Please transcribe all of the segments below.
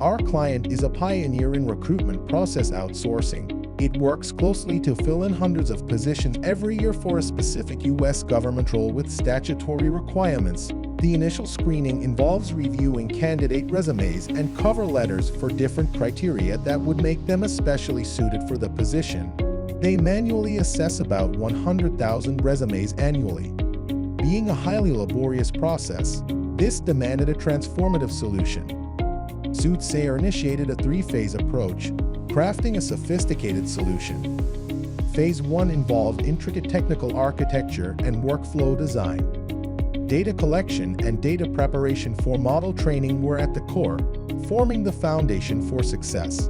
Our client is a pioneer in recruitment process outsourcing. It works closely to fill in hundreds of positions every year for a specific U.S. government role with statutory requirements. The initial screening involves reviewing candidate resumes and cover letters for different criteria that would make them especially suited for the position. They manually assess about 100,000 resumes annually. Being a highly laborious process, this demanded a transformative solution. Soothsayer initiated a three-phase approach, crafting a sophisticated solution. Phase 1 involved intricate technical architecture and workflow design. Data collection and data preparation for model training were at the core, forming the foundation for success.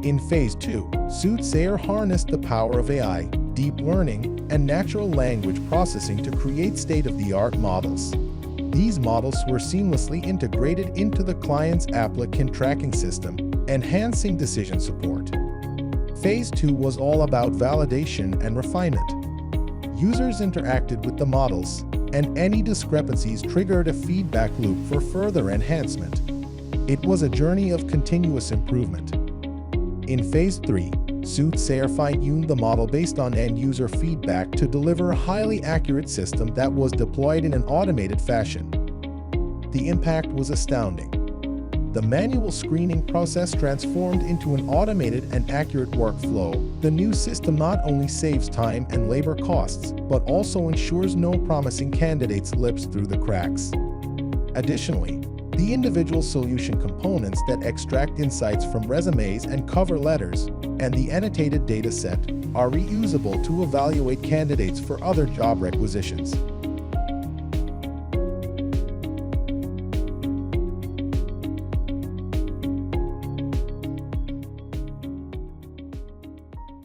In Phase 2, Soothsayer harnessed the power of AI, deep learning, and natural language processing to create state-of-the-art models. These models were seamlessly integrated into the client's applicant tracking system, enhancing decision support. Phase 2 was all about validation and refinement. Users interacted with the models, and any discrepancies triggered a feedback loop for further enhancement. It was a journey of continuous improvement. In Phase 3, Soothsayer fine-tuned the model based on end-user feedback to deliver a highly accurate system that was deployed in an automated fashion. The impact was astounding. The manual screening process transformed into an automated and accurate workflow. The new system not only saves time and labor costs, but also ensures no promising candidate slips through the cracks. Additionally, the individual solution components that extract insights from resumes and cover letters, and the annotated data set, are reusable to evaluate candidates for other job requisitions.